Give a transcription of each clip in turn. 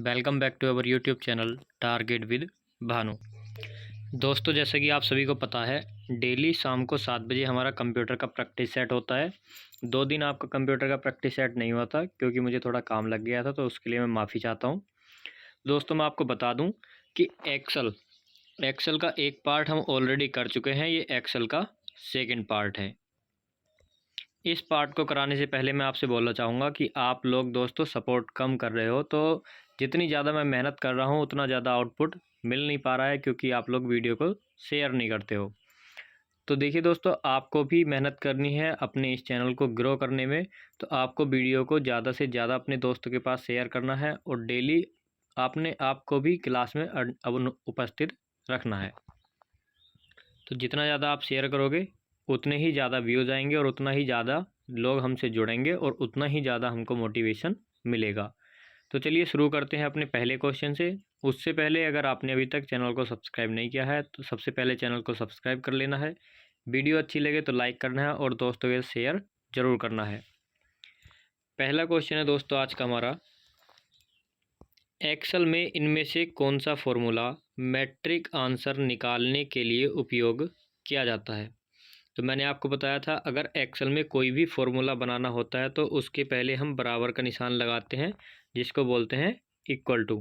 Welcome back to our YouTube channel target with Bhanu. दोस्तों, जैसे कि आप सभी को पता है, डेली शाम को 7 बजे हमारा कंप्यूटर का प्रैक्टिस सेट होता है। 2 दिन आपका कंप्यूटर का प्रैक्टिस सेट नहीं हुआ था क्योंकि मुझे थोड़ा काम लग गया था, तो उसके लिए मैं माफ़ी चाहता हूँ। दोस्तों, मैं आपको बता दूँ कि एक्सेल का एक पार्ट हम ऑलरेडी कर चुके हैं। ये एक्सेल का सेकेंड पार्ट है। इस पार्ट को कराने से पहले मैं आपसे बोलना चाहूँगा कि आप लोग दोस्तों सपोर्ट कम कर रहे हो, तो जितनी ज़्यादा मैं मेहनत कर रहा हूँ उतना ज़्यादा आउटपुट मिल नहीं पा रहा है क्योंकि आप लोग वीडियो को शेयर नहीं करते हो। तो देखिए दोस्तों, आपको भी मेहनत करनी है अपने इस चैनल को ग्रो करने में। तो आपको वीडियो को ज़्यादा से ज़्यादा अपने दोस्तों के पास शेयर करना है और डेली आपने आपको भी क्लास में उपस्थित रखना है। तो जितना ज़्यादा आप शेयर करोगे उतने ही ज़्यादा व्यूज़ आएंगे और उतना ही ज़्यादा लोग हमसे जुड़ेंगे और उतना ही ज़्यादा हमको मोटिवेशन मिलेगा। तो चलिए शुरू करते हैं अपने पहले क्वेश्चन से। उससे पहले अगर आपने अभी तक चैनल को सब्सक्राइब नहीं किया है तो सबसे पहले चैनल को सब्सक्राइब कर लेना है। वीडियो अच्छी लगे तो लाइक करना है और दोस्तों के शेयर ज़रूर करना है। पहला क्वेश्चन है दोस्तों आज का हमारा, एक्सेल में इनमें से कौन सा फॉर्मूला मैट्रिक आंसर निकालने के लिए उपयोग किया जाता है। तो मैंने आपको बताया था, अगर एक्सेल में कोई भी फॉर्मूला बनाना होता है तो उसके पहले हम बराबर का निशान लगाते हैं, जिसको बोलते हैं इक्वल टू।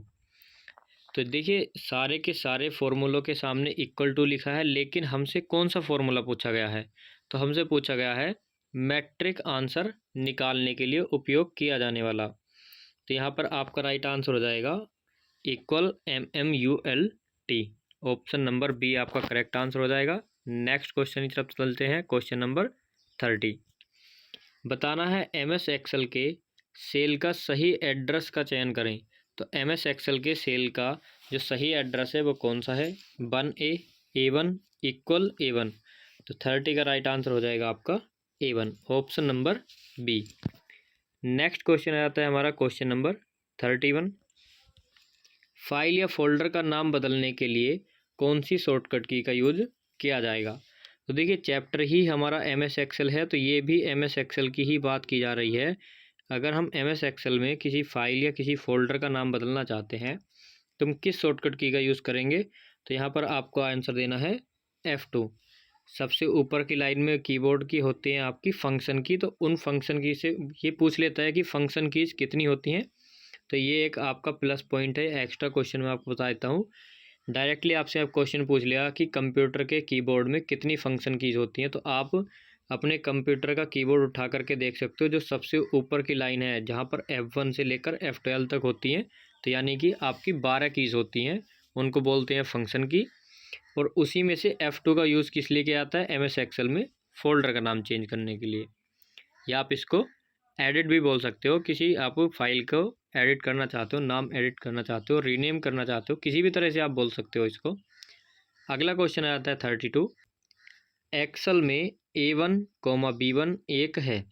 तो देखिए, सारे के सारे फॉर्मूलों के सामने इक्वल टू लिखा है, लेकिन हमसे कौन सा फॉर्मूला पूछा गया है। तो हमसे पूछा गया है मैट्रिक आंसर निकालने के लिए उपयोग किया जाने वाला। तो यहाँ पर आपका राइट आंसर हो जाएगा equal MMULT। Option number B आपका करेक्ट आंसर हो जाएगा। नेक्स्ट क्वेश्चन की तरफ चलते हैं। क्वेश्चन नंबर 30 बताना है, MS एक्सेल के सेल का सही एड्रेस का चयन करें। तो MS एक्सेल के सेल का जो सही एड्रेस है वो कौन सा है। 1A, A1, equal A1। तो 30 का राइट आंसर हो जाएगा आपका A1, option number B. Next question आ जाता है हमारा क्वेश्चन नंबर 31। फाइल या फोल्डर का नाम बदलने के लिए कौन सी शॉर्टकट की का यूज किया जाएगा। तो देखिए, चैप्टर ही हमारा MS एक्सेल है, तो ये भी MS एक्सेल की ही बात की जा रही है। अगर हम MS एक्सेल में किसी फाइल या किसी फोल्डर का नाम बदलना चाहते हैं तो हम किस शॉर्टकट की का यूज़ करेंगे। तो यहाँ पर आपको आंसर देना है F2। सबसे ऊपर की लाइन में कीबोर्ड की होती हैं आपकी फंक्शन की, तो उन फंक्शन की से ये पूछ लेता है कि फंक्शन कीज कितनी होती हैं। तो ये एक आपका प्लस पॉइंट है। एक्स्ट्रा क्वेश्चन मैं आपको बता देता हूँ। डायरेक्टली आपसे आप क्वेश्चन पूछ लिया कि कंप्यूटर के कीबोर्ड में कितनी फंक्शन कीज होती हैं, तो आप अपने कंप्यूटर का कीबोर्ड उठा करके देख सकते हो। जो सबसे ऊपर की लाइन है जहाँ पर F1 से लेकर F12 तक होती हैं, तो यानी कि आपकी 12 कीज़ होती हैं, उनको बोलते हैं फंक्शन की। और उसी में से F2 का यूज़ किस लिए किया जाता है, MS एक्सेल में फोल्डर का नाम चेंज करने के लिए। या आप इसको एडिट भी बोल सकते हो, किसी आप फाइल को एडिट करना चाहते हो, नाम एडिट करना चाहते हो, रीनेम करना चाहते हो, किसी भी तरह से आप बोल सकते हो इसको। अगला क्वेश्चन आ जाता है 32। एक्सेल में A1, B1 एक है,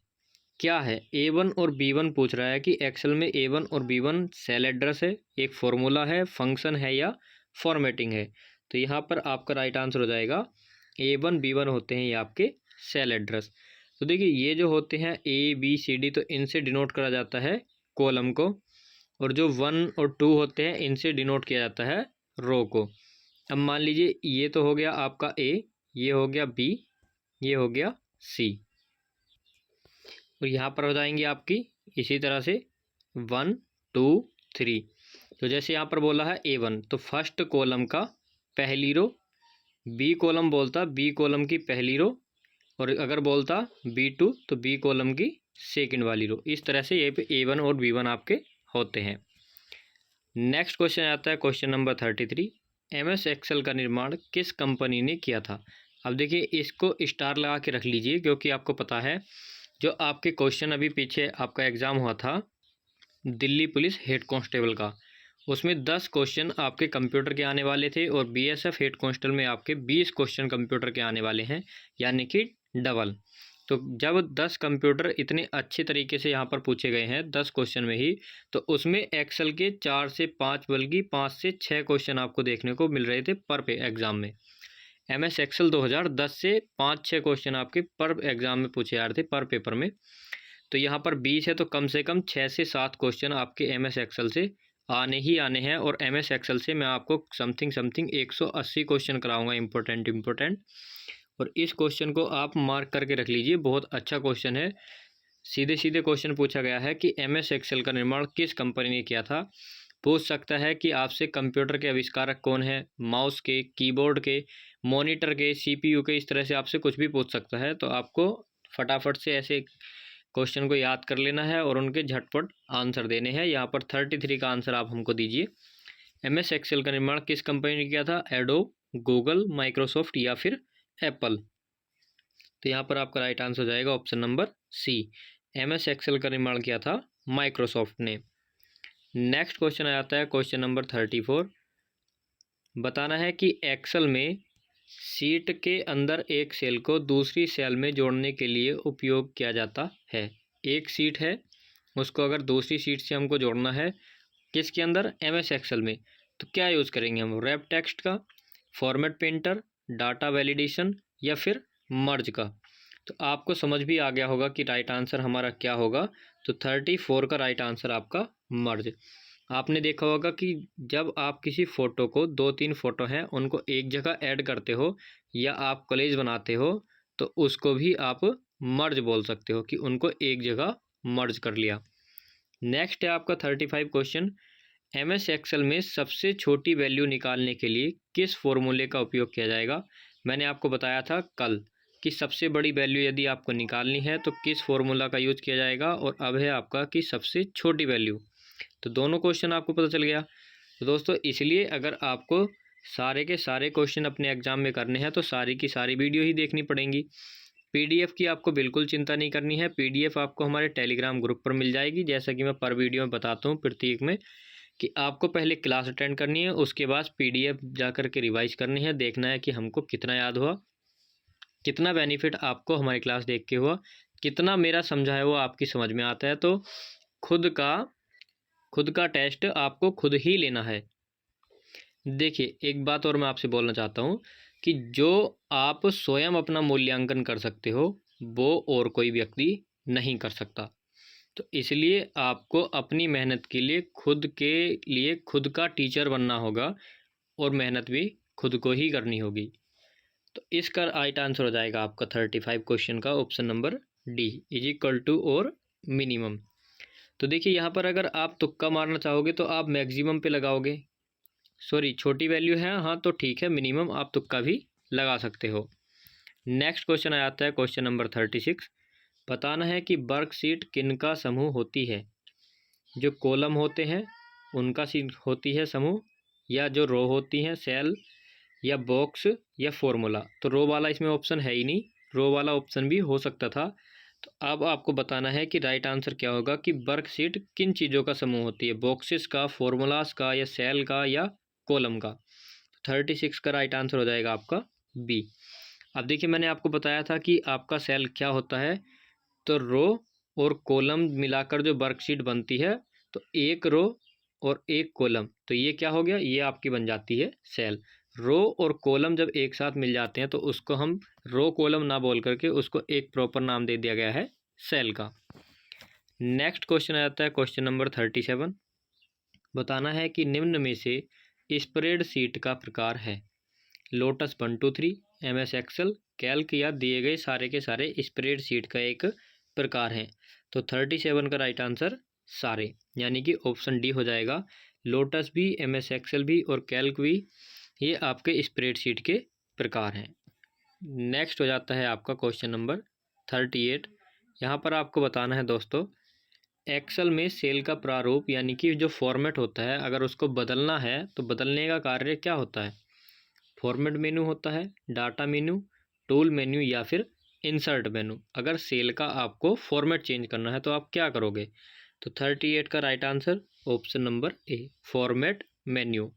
क्या है। A1 और B1 पूछ रहा है कि एक्सेल में A1 और B1 सेल एड्रेस है, एक फॉर्मूला है, फंक्शन है या फॉर्मेटिंग है। तो यहाँ पर आपका राइट आंसर हो जाएगा A1, B1 होते हैं ये आपके सेल एड्रेस। तो देखिए, ये जो होते हैं ABCD, तो इनसे डिनोट करा जाता है कॉलम को, और जो 1 और 2 होते हैं इनसे डिनोट किया जाता है रो को। अब मान लीजिए, ये तो हो गया आपका A, ये हो गया B, ये हो गया C, और यहाँ पर हो जाएंगी आपकी इसी तरह से 1, 2, 3। तो जैसे यहाँ पर बोला है A1, तो फर्स्ट कॉलम का पहली रो, B कॉलम बोलता B कॉलम की पहली रो, और अगर बोलता B2 तो B कॉलम की सेकंड वाली रो। इस तरह से ये पे A1 और B1 आपके होते हैं। नेक्स्ट क्वेश्चन आता है क्वेश्चन नंबर 33। MS एक्सेल का निर्माण किस कंपनी ने किया था। अब देखिए, इसको स्टार लगा के रख लीजिए, क्योंकि आपको पता है जो आपके क्वेश्चन अभी पीछे आपका एग्ज़ाम हुआ था दिल्ली पुलिस हेड कांस्टेबल का, उसमें 10 क्वेश्चन आपके कंप्यूटर के आने वाले थे, और BSF हेड कांस्टेबल में आपके 20 क्वेश्चन कंप्यूटर के आने वाले हैं, यानी कि डबल। तो जब 10 कंप्यूटर इतने अच्छे तरीके से यहाँ पर पूछे गए हैं 10 क्वेश्चन में ही, तो उसमें एक्सेल के 4 से 5 बल्कि 5 से 6 क्वेश्चन आपको देखने को मिल रहे थे पर एग्ज़ाम में। MS एक्सेल 2010 से 5-6 क्वेश्चन आपके पर एग्ज़ाम में पूछे जा रहे थे पर पेपर में। तो यहाँ पर 20 है, तो कम से कम 6 से 7 क्वेश्चन आपके MS एक्सेल से आने ही आने हैं। और MS एक्सेल से मैं आपको समथिंग 180 क्वेश्चन कराऊंगा इम्पोर्टेंट। और इस क्वेश्चन को आप मार्क करके रख लीजिए, बहुत अच्छा क्वेश्चन है। सीधे सीधे क्वेश्चन पूछा गया है कि MS एक्सेल का निर्माण किस कंपनी ने किया था। पूछ सकता है कि आपसे कंप्यूटर के आविष्कारक कौन है, माउस के, कीबोर्ड के, मॉनिटर के, CPU के, इस तरह से आपसे कुछ भी पूछ सकता है। तो आपको फटाफट से ऐसे क्वेश्चन को याद कर लेना है और उनके झटपट आंसर देने हैं। यहाँ पर 33 का आंसर आप हमको दीजिए। MS एक्सेल का निर्माण किस कंपनी ने किया था? एडोब, गूगल, माइक्रोसॉफ्ट या फिर एप्पल। तो यहाँ पर आपका राइट आंसर हो जाएगा option number C, MS Excel का निर्माण किया था माइक्रोसॉफ्ट ने। नेक्स्ट क्वेश्चन आ जाता है क्वेश्चन नंबर 34। बताना है कि एक्सेल में शीट के अंदर एक सेल को दूसरी सेल में जोड़ने के लिए उपयोग किया जाता है। एक शीट है, उसको अगर दूसरी शीट से हमको जोड़ना है, किसके अंदर? MS एक्सेल में। तो क्या यूज़ करेंगे हम? रैप टेक्स्ट का, फॉर्मेट पेंटर, डाटा वैलिडेशन या फिर मर्ज का। तो आपको समझ भी आ गया होगा कि राइट आंसर हमारा क्या होगा। तो 34 का राइट आंसर आपका मर्ज। आपने देखा होगा कि जब आप किसी फ़ोटो को, 2-3 फ़ोटो हैं उनको एक जगह ऐड करते हो या आप कॉलेज बनाते हो, तो उसको भी आप मर्ज बोल सकते हो कि उनको एक जगह मर्ज कर लिया। नेक्स्ट है आपका 35 क्वेश्चन। MS एक्सेल में सबसे छोटी वैल्यू निकालने के लिए किस फॉर्मूले का उपयोग किया जाएगा? मैंने आपको बताया था कल कि सबसे बड़ी वैल्यू यदि आपको निकालनी है तो किस फॉर्मूला का यूज़ किया जाएगा, और अब है आपका कि सबसे छोटी वैल्यू। तो दोनों क्वेश्चन आपको पता चल गया। तो दोस्तों इसलिए अगर आपको सारे के सारे क्वेश्चन अपने एग्जाम में करने हैं तो सारी की सारी वीडियो ही देखनी पड़ेंगी। PDF की आपको बिल्कुल चिंता नहीं करनी है। PDF आपको हमारे टेलीग्राम ग्रुप पर मिल जाएगी। जैसा कि मैं पर वीडियो में बताता हूँ प्रत्येक में कि आपको पहले क्लास अटेंड करनी है, उसके बाद PDF जा कर के रिवाइज करनी है, देखना है कि हमको कितना याद हुआ, कितना बेनिफिट आपको हमारी क्लास देख के हुआ, कितना मेरा समझाया हुआ आपकी समझ में आता है। तो खुद का टेस्ट आपको खुद ही लेना है। देखिए एक बात और मैं आपसे बोलना चाहता हूँ कि जो आप स्वयं अपना मूल्यांकन कर सकते हो वो और कोई व्यक्ति नहीं कर सकता। तो इसलिए आपको अपनी मेहनत के लिए खुद का टीचर बनना होगा और मेहनत भी खुद को ही करनी होगी। तो इसका राइट आंसर हो जाएगा आपका 35 क्वेश्चन का option number D, is equal to और मिनिमम। तो देखिए यहाँ पर अगर आप तुक्का मारना चाहोगे तो आप मैक्सिमम पे लगाओगे। सॉरी, छोटी वैल्यू है, हाँ तो ठीक है, मिनिमम आप तुक्का भी लगा सकते हो। नेक्स्ट क्वेश्चन आ जाता है क्वेश्चन नंबर 36। बताना है कि वर्कशीट किनका समूह होती है? जो कॉलम होते हैं उनका होती है समूह, या जो रो होती हैं सेल, या बॉक्स, या फॉर्मूला। तो रो वाला इसमें ऑप्शन है ही नहीं, रो वाला ऑप्शन भी हो सकता था। तो अब आपको बताना है कि राइट आंसर क्या होगा कि वर्कशीट किन चीज़ों का समूह होती है, बॉक्सेस का, फॉर्मूलाज का, या सेल का, या कॉलम का। 36 का राइट आंसर हो जाएगा आपका बी। अब देखिए मैंने आपको बताया था कि आपका सेल क्या होता है। तो रो और कॉलम मिलाकर जो वर्कशीट बनती है, तो एक रो और एक कॉलम, तो ये क्या हो गया, ये आपकी बन जाती है सेल। रो और कॉलम जब एक साथ मिल जाते हैं तो उसको हम रो कॉलम ना बोल करके उसको एक प्रॉपर नाम दे दिया गया है सेल का। नेक्स्ट क्वेश्चन आ जाता है क्वेश्चन नंबर 37। बताना है कि निम्न में से स्प्रेडशीट का प्रकार है। लोटस 1 2 3, MS एक्सेल, कैल्क, या दिए गए सारे के सारे स्प्रेडशीट का एक प्रकार है। तो 37 का राइट आंसर सारे, यानी कि ऑप्शन डी हो जाएगा। लोटस भी, MS एक्सेल भी और कैल्क भी, ये आपके स्प्रेडशीट के प्रकार हैं। नेक्स्ट हो जाता है आपका क्वेश्चन नंबर 38। यहाँ पर आपको बताना है दोस्तों, एक्सेल में सेल का प्रारूप यानी कि जो फॉर्मेट होता है, अगर उसको बदलना है तो बदलने का कार्य क्या होता है? फॉर्मेट मेनू होता है, डाटा मेनू, टूल मेन्यू, या फिर इंसर्ट मेनू। अगर सेल का आपको फॉर्मेट चेंज करना है तो आप क्या करोगे? तो 38 का right answer option number A, format menu.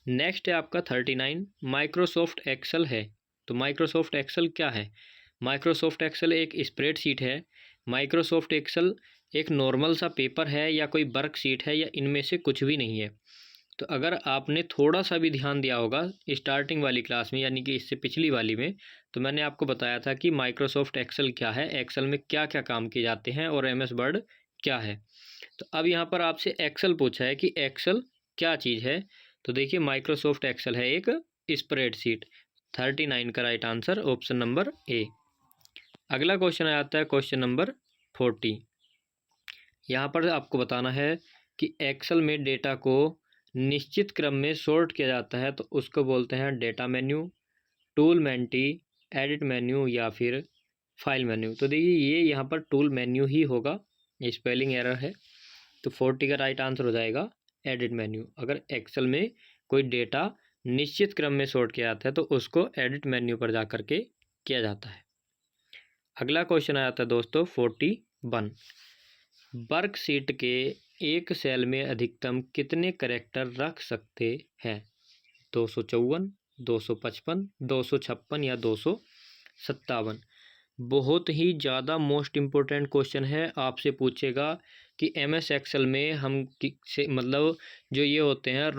Next है आपका 39। माइक्रोसॉफ्ट एक्सेल है। तो माइक्रोसॉफ्ट एक्सेल क्या है? माइक्रोसॉफ्ट एक्सेल एक स्प्रेडशीट है। माइक्रोसॉफ्ट एक्सेल एक नॉर्मल सा पेपर है या कोई वर्कशीट है, या इनमें से कुछ भी नहीं है। तो अगर आपने थोड़ा सा भी ध्यान दिया होगा स्टार्टिंग वाली क्लास में, यानी कि इससे पिछली वाली में, तो मैंने आपको बताया था कि माइक्रोसॉफ्ट एक्सेल क्या है, एक्सेल में क्या क्या काम किए जाते हैं और MS वर्ड क्या है। तो अब यहाँ पर आपसे एक्सेल पूछा है कि एक्सेल क्या चीज़ है। तो देखिए माइक्रोसॉफ्ट एक्सेल है एक स्प्रेडशीट। 39 का right answer option number A. अगला क्वेश्चन आ जाता है क्वेश्चन नंबर 40। यहाँ पर आपको बताना है कि एक्सेल में डेटा को निश्चित क्रम में सॉर्ट किया जाता है, तो उसको बोलते हैं डेटा मेन्यू, टूल मेंटी, एडिट मेन्यू या फिर फाइल मेन्यू। तो देखिए ये यहाँ पर टूल मेन्यू ही होगा, ये स्पेलिंग एरर है। तो 40 का राइट आंसर हो जाएगा एडिट मेन्यू। अगर एक्सेल में कोई डेटा निश्चित क्रम में सॉर्ट किया जाता है तो उसको एडिट मेन्यू पर जा कर के किया जाता है। अगला क्वेश्चन आ जाता है दोस्तों 41। वर्कशीट के एक सेल में अधिकतम कितने कैरेक्टर रख सकते हैं? 254, 255, 256 या 257। बहुत ही ज़्यादा मोस्ट इम्पोर्टेंट क्वेश्चन है। आपसे पूछेगा कि MS एक्सेल में हम से मतलब जो ये होते हैं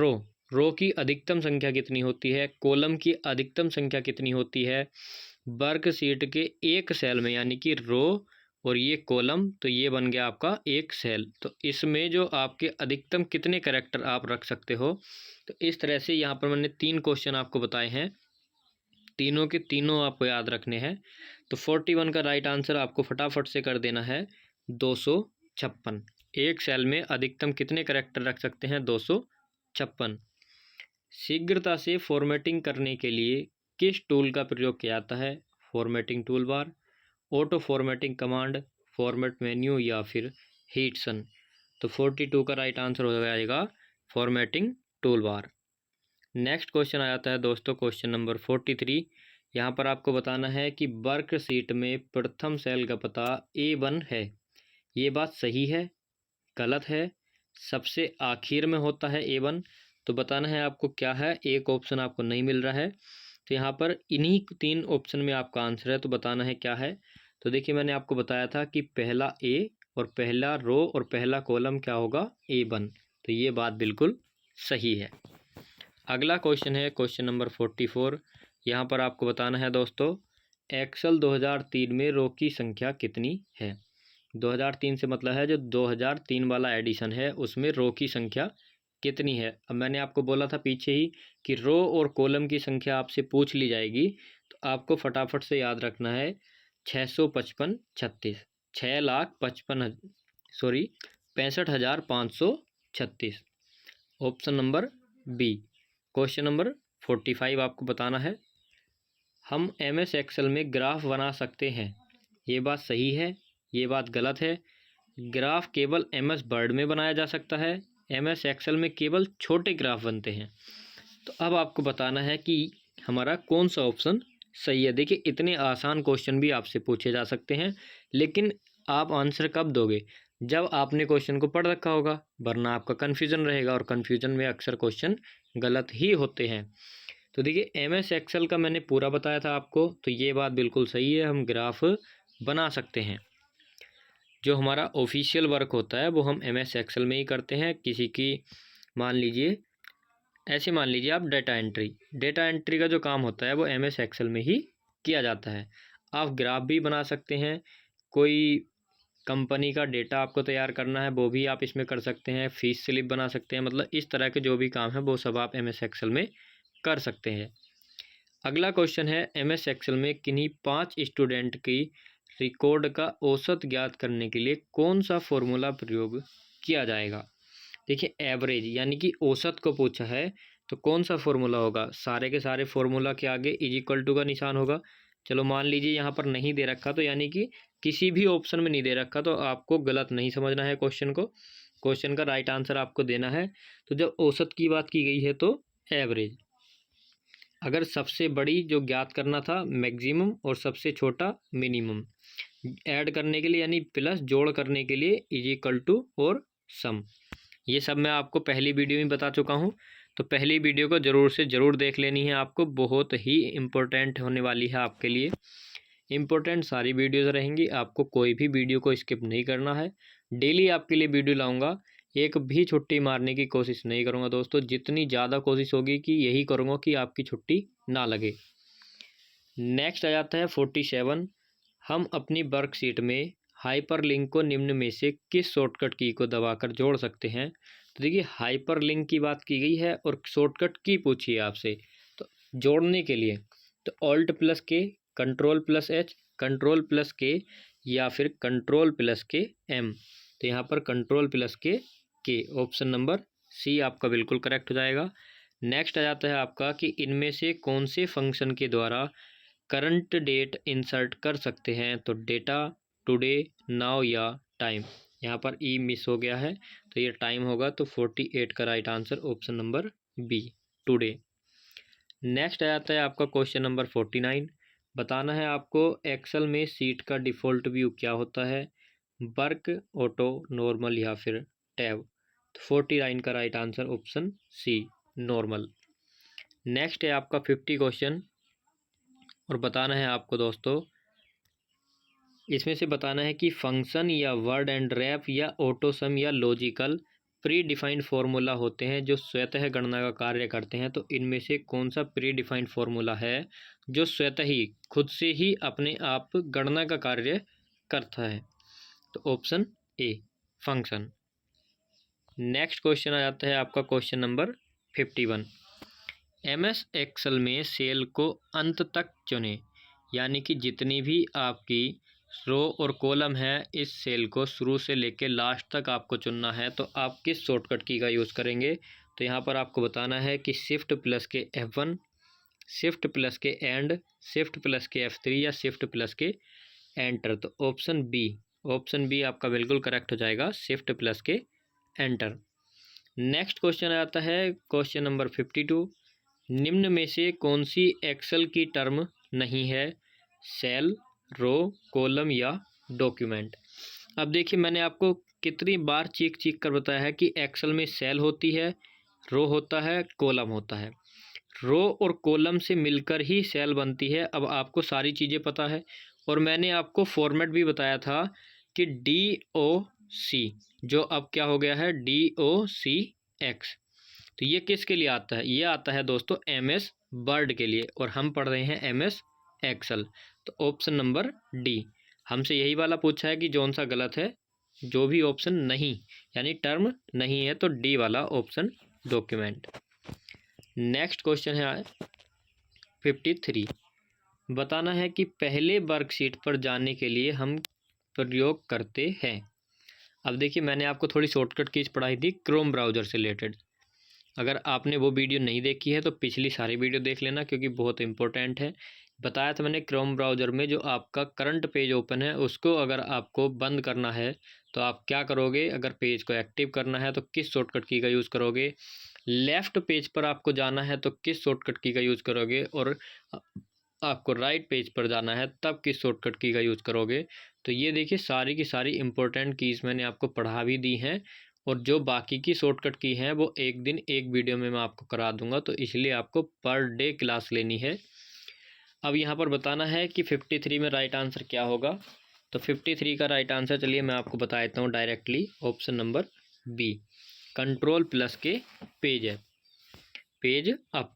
रो की अधिकतम संख्या कितनी होती है, कॉलम की अधिकतम संख्या कितनी होती है वर्कशीट के एक सेल में, यानी कि रो और ये कॉलम, तो ये बन गया आपका एक सेल। तो इसमें जो आपके अधिकतम कितने कैरेक्टर आप रख सकते हो, तो इस तरह से यहाँ पर मैंने 3 क्वेश्चन आपको बताए हैं, तीनों के तीनों आपको याद रखने हैं। तो 41 का राइट आंसर आपको फटाफट से कर देना है 256। एक सेल में अधिकतम कितने कैरेक्टर रख सकते हैं? 256। शीघ्रता से फॉर्मेटिंग करने के लिए किस टूल का प्रयोग किया जाता है? फॉर्मेटिंग टूल बार, auto formatting command, format menu या फिर हीटसन। तो 42 का राइट आंसर हो जाएगा formatting tool bar. Next question आ जाता है दोस्तों क्वेश्चन नंबर 43। यहाँ पर आपको बताना है कि वर्कशीट में प्रथम सेल का पता A1 है। ये बात सही है, गलत है, सबसे आखिर में होता है A1। तो बताना है आपको क्या है। एक ऑप्शन आपको नहीं मिल रहा है, तो यहाँ पर इन्हीं 3 ऑप्शन में आपका आंसर है, तो बताना है क्या है। तो देखिए मैंने आपको बताया था कि पहला A और पहला रो और पहला कॉलम क्या होगा? A1। तो ये बात बिल्कुल सही है। अगला क्वेश्चन है क्वेश्चन नंबर 44। यहाँ पर आपको बताना है दोस्तों एक्सेल 2003 में रो की संख्या कितनी है? 2003 से मतलब है जो 2003 वाला एडिशन है उसमें रो की संख्या कितनी है। अब मैंने आपको बोला था पीछे ही कि रो और कॉलम की संख्या आपसे पूछ ली जाएगी, तो आपको फटाफट से याद रखना है 655 36 65,536। Option number B. Question number 45 आपको बताना है हम MS एक्सेल में ग्राफ बना सकते हैं। ये बात सही है, ये बात गलत है। ग्राफ केवल MS वर्ड में बनाया जा सकता है, MS एक्सेल में केवल छोटे ग्राफ बनते हैं। तो अब आपको बताना है कि हमारा कौन सा ऑप्शन सही है। देखिए इतने आसान क्वेश्चन भी आपसे पूछे जा सकते हैं, लेकिन आप आंसर कब दोगे? जब आपने क्वेश्चन को पढ़ रखा होगा, वरना आपका कन्फ्यूजन रहेगा और कन्फ्यूजन में अक्सर क्वेश्चन गलत ही होते हैं। तो देखिए MS एक्सेल का मैंने पूरा बताया था आपको, तो ये बात बिल्कुल सही है, हम ग्राफ बना सकते हैं। जो हमारा ऑफिशियल वर्क होता है वो हम MS एक्सेल में ही करते हैं। किसी की मान लीजिए ऐसे मान लीजिए आप डेटा एंट्री का जो काम होता है वो MS एक्सेल में ही किया जाता है। आप ग्राफ भी बना सकते हैं, कोई कंपनी का डेटा आपको तैयार करना है वो भी आप इसमें कर सकते हैं, फीस स्लिप बना सकते हैं, मतलब इस तरह के जो भी काम है वो सब आप MS एक्सेल में कर सकते हैं। अगला क्वेश्चन है MS एक्सेल में किन्हीं 5 स्टूडेंट की रिकॉर्ड का औसत ज्ञात करने के लिए कौन सा फॉर्मूला प्रयोग किया जाएगा? देखिए एवरेज यानी कि औसत को पूछा है, तो कौन सा फॉर्मूला होगा? सारे के सारे फॉर्मूला के आगे इज इक्वल टू का निशान होगा। चलो मान लीजिए यहाँ पर नहीं दे रखा, तो यानी कि किसी भी ऑप्शन में नहीं दे रखा, तो आपको गलत नहीं समझना है क्वेश्चन को। क्वेश्चन का राइट आंसर आपको देना है। तो जब औसत की बात की गई है तो एवरेज। अगर सबसे बड़ी जो ज्ञात करना था मैक्सिमम और सबसे छोटा मिनिमम, ऐड करने के लिए यानी प्लस जोड़ करने के लिए इज इक्वल टू और सम। ये सब मैं आपको पहली वीडियो में बता चुका हूँ, तो पहली वीडियो को ज़रूर से ज़रूर देख लेनी है आपको, बहुत ही इम्पोर्टेंट होने वाली है आपके लिए। इम्पोर्टेंट सारी वीडियोज़ रहेंगी, आपको कोई भी वीडियो को स्किप नहीं करना है। डेली आपके लिए वीडियो लाऊंगा, एक भी छुट्टी मारने की कोशिश नहीं करूँगा दोस्तों। जितनी ज़्यादा कोशिश होगी कि यही करूँगा कि आपकी छुट्टी ना लगे। नेक्स्ट आ जाता है 47। हम अपनी वर्कशीट में हाइपरलिंक को निम्न में से किस शॉर्टकट की को दबाकर जोड़ सकते हैं। तो देखिए हाइपरलिंक की बात की गई है और शॉर्टकट की पूछी है आपसे, तो जोड़ने के लिए तो ऑल्ट प्लस के, control plus H, control plus के या फिर कंट्रोल प्लस के एम। तो यहाँ पर कंट्रोल प्लस के ऑप्शन नंबर सी आपका बिल्कुल करेक्ट हो जाएगा। नेक्स्ट आ जाता है आपका कि इनमें से कौन से फंक्शन के द्वारा करंट डेट इंसर्ट कर सकते हैं। तो डेटा, टुडे, नाउ या टाइम। यहाँ पर ई मिस हो गया है तो ये टाइम होगा, तो 48 का right answer option number B, today. Next आ जाता है आपका क्वेश्चन नंबर 49। बताना है आपको एक्सेल में सीट का डिफ़ॉल्ट व्यू क्या होता है, वर्क, ऑटो, नॉर्मल या फिर टैब। तो 49 का right answer option C, normal. Next है आपका 50 क्वेश्चन और बताना है आपको दोस्तों, इसमें से बताना है कि फंक्शन या वर्ड एंड रैप या ऑटोसम या लॉजिकल प्री डिफाइंड फार्मूला होते हैं जो स्वतः गणना का कार्य करते हैं। तो इनमें से कौन सा प्री डिफाइंड फार्मूला है जो स्वतः ही खुद से ही अपने आप गणना का कार्य करता है। तो option A, function. Next question आ जाता है आपका क्वेश्चन नंबर 51। MS एक्सेल में सेल को अंत तक चुनें, यानी कि जितनी भी आपकी रो और कॉलम है इस सेल को शुरू से लेकर लास्ट तक आपको चुनना है। तो आप किस शॉर्टकट की का यूज़ करेंगे। तो यहाँ पर आपको बताना है कि शिफ्ट प्लस के F1, शिफ्ट प्लस के एंड, शिफ्ट प्लस के F3 या शिफ्ट प्लस के एंटर। तो ऑप्शन बी, ऑप्शन बी आपका बिल्कुल करेक्ट हो जाएगा, शिफ्ट प्लस के एंटर। नेक्स्ट क्वेश्चन आता है क्वेश्चन नंबर 52। निम्न में से कौन सी एक्सेल की टर्म नहीं है, सेल, रो, कॉलम या डॉक्यूमेंट। अब देखिए मैंने आपको कितनी बार चीख चीख कर बताया है कि एक्सेल में सेल होती है, रो होता है, कॉलम होता है। रो और कॉलम से मिलकर ही सेल बनती है। अब आपको सारी चीज़ें पता है और मैंने आपको फॉर्मेट भी बताया था कि DOC जो अब क्या हो गया है DOCX। तो ये किसके लिए आता है, ये आता है दोस्तों MS वर्ड के लिए और हम पढ़ रहे हैं MS एक्सेल। तो ऑप्शन नंबर डी, हमसे यही वाला पूछा है कि कौन सा गलत है, जो भी ऑप्शन नहीं यानी टर्म नहीं है तो डी वाला ऑप्शन डॉक्यूमेंट। नेक्स्ट क्वेश्चन है 53। बताना है कि पहले वर्कशीट पर जाने के लिए हम प्रयोग करते हैं। अब देखिए मैंने आपको थोड़ी शॉर्टकट कीज पढ़ाई थी क्रोम ब्राउज़र से रिलेटेड। अगर आपने वो वीडियो नहीं देखी है तो पिछली सारी वीडियो देख लेना क्योंकि बहुत इंपॉर्टेंट है। बताया था मैंने क्रोम ब्राउज़र में जो आपका करंट पेज ओपन है उसको अगर आपको बंद करना है तो आप क्या करोगे, अगर पेज को एक्टिव करना है तो किस शॉर्टकट की का यूज़ करोगे, लेफ़्ट पेज पर आपको जाना है तो किस शॉर्टकट की का यूज़ करोगे और आपको राइट पेज पर जाना है तब किस शॉर्टकट की का यूज़ करोगे। तो ये देखिए सारी की सारी इंपॉर्टेंट कीज़ मैंने आपको पढ़ा भी दी हैं और जो बाकी की शॉर्टकट की हैं वो एक दिन एक वीडियो में मैं आपको करा दूंगा, तो इसलिए आपको पर डे क्लास लेनी है। अब यहाँ पर बताना है कि 53 में राइट आंसर क्या होगा। तो 53 का राइट आंसर चलिए मैं आपको बता देता हूँ directly, option number B, control plus के पेज है, पेज अप।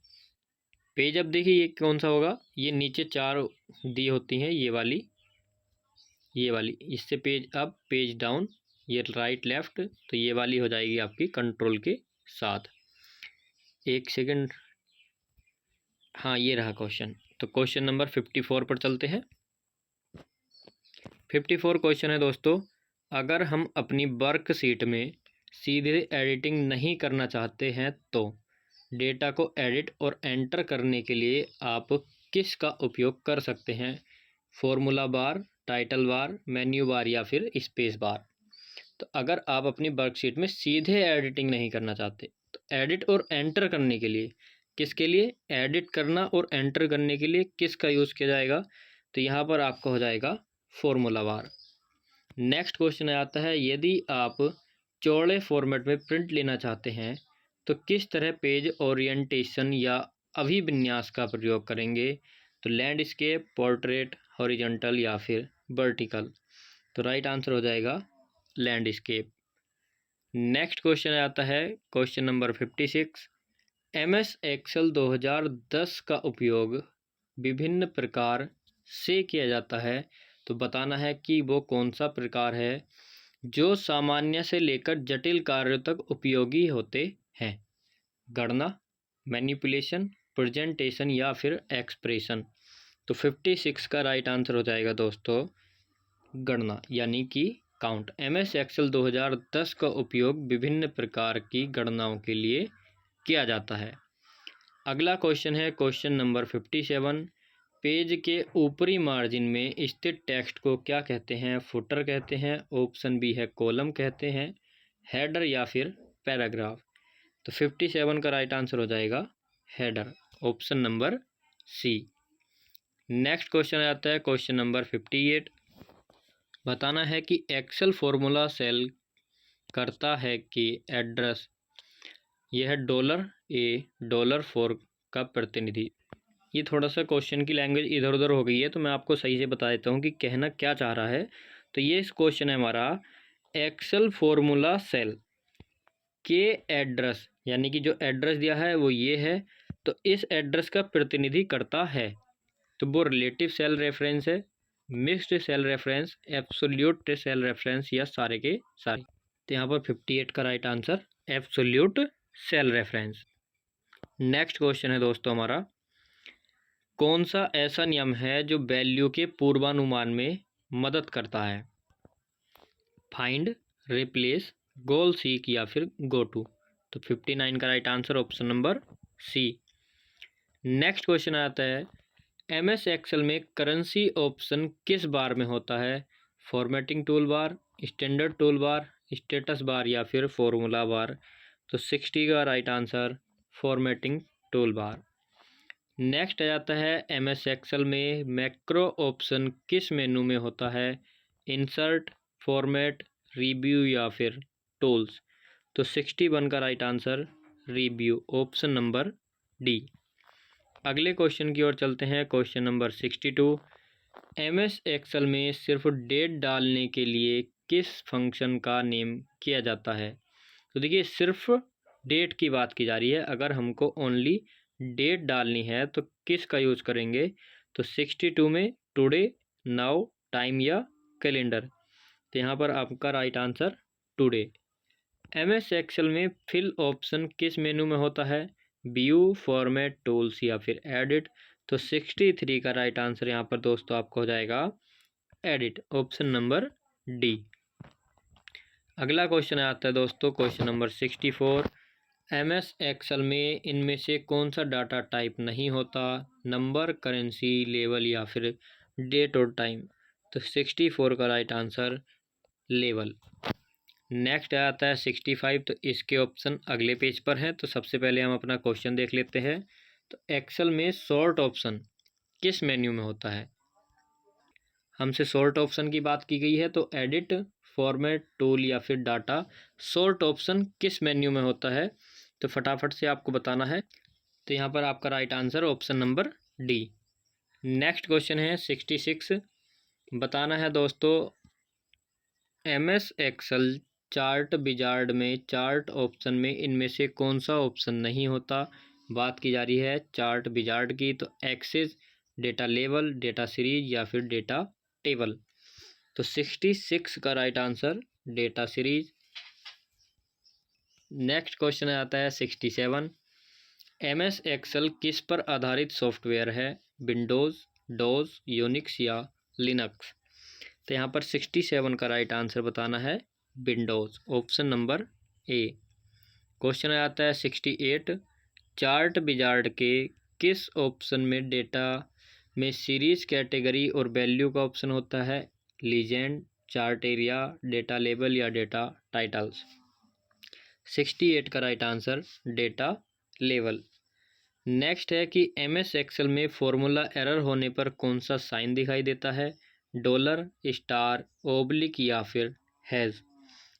पेज अप देखिए ये कौन सा होगा, ये नीचे चार दी होती हैं, ये वाली इससे पेज अप, पेज डाउन, ये राइट लेफ़्ट, तो ये वाली हो जाएगी आपकी कंट्रोल के साथ। एक सेकंड, हाँ ये रहा क्वेश्चन। तो क्वेश्चन नंबर 54 पर चलते हैं। 54 क्वेश्चन है दोस्तों, अगर हम अपनी वर्कशीट में सीधे एडिटिंग नहीं करना चाहते हैं तो डेटा को एडिट और एंटर करने के लिए आप किस का उपयोग कर सकते हैं, formula bar, title bar, menu bar या फिर स्पेस बार। तो अगर आप अपनी वर्कशीट में सीधे एडिटिंग नहीं करना चाहते तो एडिट और एंटर करने के लिए, किसके लिए, एडिट करना और एंटर करने के लिए किसका यूज़ किया जाएगा। तो यहाँ पर आपका हो जाएगा फॉर्मूला बार। नेक्स्ट क्वेश्चन आता है, यदि आप चौड़े फॉर्मेट में प्रिंट लेना चाहते हैं तो किस तरह पेज ओरिएंटेशन या अभिविन्यास का प्रयोग करेंगे। तो लैंडस्केप, पोर्ट्रेट, हॉरिजॉन्टल या फिर वर्टिकल। तो राइट आंसर हो जाएगा लैंडस्केप। नेक्स्ट क्वेश्चन आता है क्वेश्चन नंबर 56। MS एक्सेल 2010 का उपयोग विभिन्न प्रकार से किया जाता है तो बताना है कि वो कौन सा प्रकार है जो सामान्य से लेकर जटिल कार्यों तक उपयोगी होते हैं। गणना, मैनिपुलेशन, प्रेजेंटेशन या फिर एक्सप्रेशन। तो 56 का राइट आंसर हो जाएगा दोस्तों गणना यानी कि काउंट। MS एक्सेल 2010 का उपयोग विभिन्न प्रकार की गणनाओं के लिए किया जाता है। अगला क्वेश्चन है क्वेश्चन नंबर 57। पेज के ऊपरी मार्जिन में स्थित टेक्स्ट को क्या कहते हैं? फुटर कहते हैं, ऑप्शन बी है कॉलम कहते हैं, हेडर या फिर पैराग्राफ। तो 57 का राइट आंसर हो जाएगा header, option number C. Next question आता है क्वेश्चन नंबर 58। बताना है कि एक्सेल फॉर्मूला सेल करता है कि एड्रेस, यह है $A$4 का प्रतिनिधि। ये थोड़ा सा क्वेश्चन की लैंग्वेज इधर उधर हो गई है, तो मैं आपको सही से बता देता हूँ कि कहना क्या चाह रहा है। तो ये क्वेश्चन है हमारा, एक्सेल फॉर्मूला सेल के एड्रेस, यानी कि जो एड्रेस दिया है वो ये है, तो इस एड्रेस का प्रतिनिधि करता है। तो वो रिलेटिव सेल रेफरेंस है, mixed cell reference, absolute cell reference या सारे के सारे। तो यहाँ पर 58 का right answer absolute cell reference. Next question है दोस्तों हमारा, कौन सा ऐसा नियम है जो वैल्यू के पूर्वानुमान में मदद करता है? फाइंड, रिप्लेस, गोल सीक या फिर गो टू। तो 59 का right answer option number C. Next question आता है, MS एक्सेल में करेंसी ऑप्शन किस बार में होता है? Formatting tool bar, standard tool bar, status bar या फिर फॉर्मूला बार। तो 60 का right answer formatting tool bar. Next आ जाता है, MS एक्सेल में मैक्रो ऑप्शन किस मेनू में होता है? इंसर्ट, फॉर्मेट, रिव्यू या फिर टूल्स। तो 61 का right answer review, option number D. अगले क्वेश्चन की ओर चलते हैं, क्वेश्चन नंबर 62। MS एक्सेल में सिर्फ डेट डालने के लिए किस फंक्शन का नेम किया जाता है? तो देखिए सिर्फ डेट की बात की जा रही है, अगर हमको ओनली डेट डालनी है तो किस का यूज़ करेंगे? तो 62 में टुडे, नाउ, टाइम या कैलेंडर। तो यहाँ पर आपका right answer today. MS Excel में फिल ऑप्शन किस मेनू में होता है? व्यू, फॉर्मेट, टूल्स या फिर एडिट। तो 63 का राइट आंसर यहाँ पर दोस्तों आपको हो जाएगा एडिट, ऑप्शन नंबर डी। अगला क्वेश्चन आता है दोस्तों क्वेश्चन नंबर 64। MS एक्सेल में इनमें से कौन सा डाटा टाइप नहीं होता? नंबर, करेंसी, लेवल या फिर डेट और टाइम। तो 64 का राइट आंसर लेवल। नेक्स्ट आता है 65। तो इसके ऑप्शन अगले पेज पर हैं, तो सबसे पहले हम अपना क्वेश्चन देख लेते हैं। तो एक्सेल में सॉर्ट ऑप्शन किस मेन्यू में होता है? हमसे सॉर्ट ऑप्शन की बात की गई है, तो एडिट, फॉर्मेट, टूल या फिर डाटा, सॉर्ट ऑप्शन किस मेन्यू में होता है? तो फटाफट से आपको बताना है। तो यहाँ पर आपका right answer option number D. Next question है 66। बताना है दोस्तों, MS एक्सेल चार्ट विजार्ड में चार्ट ऑप्शन में इनमें से कौन सा ऑप्शन नहीं होता? बात की जा रही है चार्ट विजार्ड की। तो एक्सेस, डेटा लेवल, डेटा सीरीज या फिर डेटा टेबल। तो 66 का right answer data series. Next question आता है 67। MS एक्सेल किस पर आधारित सॉफ्टवेयर है? विंडोज़, डोज, यूनिक्स या लिनक्स। तो यहाँ पर 67 का राइट आंसर बताना है Windows, option number A. Question आता है 68। चार्ट विजार्ड के किस ऑप्शन में डेटा में सीरीज, कैटेगरी और वैल्यू का ऑप्शन होता है? Legend, chart area, data label या डेटा टाइटल्स। 68 का right answer data level. Next है कि MS एक्सेल में फॉर्मूला एरर होने पर कौन सा साइन दिखाई देता है? डॉलर, स्टार, ओब्लिक या फिर हैज़।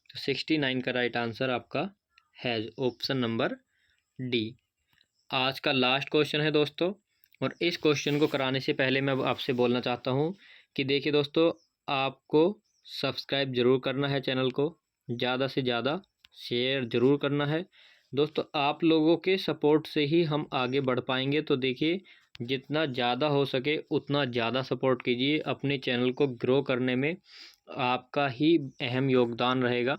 तो 69 का राइट आंसर आपका हैज़, ऑप्शन नंबर डी। आज का लास्ट क्वेश्चन है दोस्तों, और इस क्वेश्चन को कराने से पहले मैं आपसे बोलना चाहता हूँ कि देखिए दोस्तों, आपको सब्सक्राइब ज़रूर करना है, चैनल को ज़्यादा से ज़्यादा शेयर ज़रूर करना है दोस्तों। आप लोगों के सपोर्ट से ही हम आगे बढ़ पाएंगे। तो देखिए जितना ज़्यादा हो सके उतना ज़्यादा सपोर्ट कीजिए। अपने चैनल को ग्रो करने में आपका ही अहम योगदान रहेगा।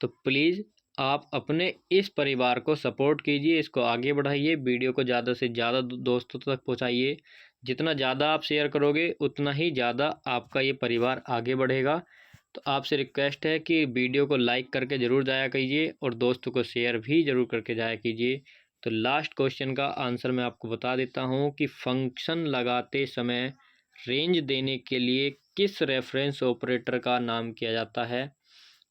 तो प्लीज़ आप अपने इस परिवार को सपोर्ट कीजिए, इसको आगे बढ़ाइए, वीडियो को ज़्यादा से ज़्यादा दोस्तों तक पहुंचाइए। जितना ज़्यादा आप शेयर करोगे उतना ही ज़्यादा आपका ये परिवार आगे बढ़ेगा। तो आपसे रिक्वेस्ट है कि वीडियो को लाइक करके ज़रूर जाया कीजिए और दोस्तों को शेयर भी ज़रूर करके जाया कीजिए। तो लास्ट क्वेश्चन का आंसर मैं आपको बता देता हूँ कि फंक्शन लगाते समय रेंज देने के लिए किस रेफरेंस ऑपरेटर का नाम किया जाता है।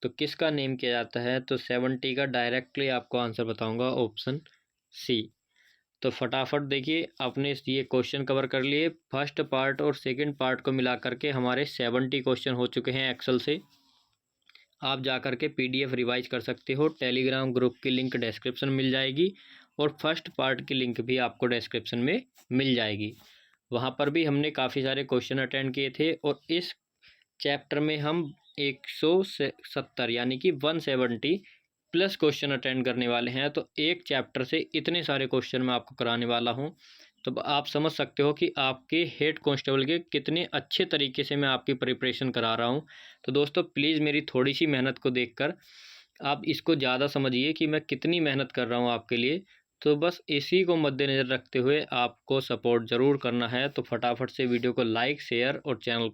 तो किसका नेम किया जाता है, तो 70 का डायरेक्टली आपको आंसर बताऊंगा, ऑप्शन सी। तो फटाफट देखिए, आपने ये क्वेश्चन कवर कर लिए। फर्स्ट पार्ट और सेकंड पार्ट को मिला करके हमारे 70 क्वेश्चन हो चुके हैं एक्सेल से। आप जा कर के PDF रिवाइज कर सकते हो। टेलीग्राम ग्रुप की लिंक डिस्क्रिप्शन मिल जाएगी और फर्स्ट पार्ट की लिंक भी आपको डिस्क्रिप्शन में मिल जाएगी। वहाँ पर भी हमने काफ़ी सारे क्वेश्चन अटेंड किए थे और इस चैप्टर में हम 170 यानी कि 170 प्लस क्वेश्चन अटेंड करने वाले हैं। तो एक चैप्टर से इतने सारे क्वेश्चन मैं आपको कराने वाला हूं। तो आप समझ सकते हो कि आपके हेड कांस्टेबल के कितने अच्छे तरीके से मैं आपकी प्रिपरेशन करा रहा हूं। तो दोस्तों प्लीज़ मेरी थोड़ी सी मेहनत को देखकर आप इसको ज़्यादा समझिए कि मैं कितनी मेहनत कर रहा हूं आपके लिए। तो बस इसी को मद्देनज़र रखते हुए आपको सपोर्ट ज़रूर करना है। तो फटाफट से वीडियो को लाइक, शेयर और चैनल को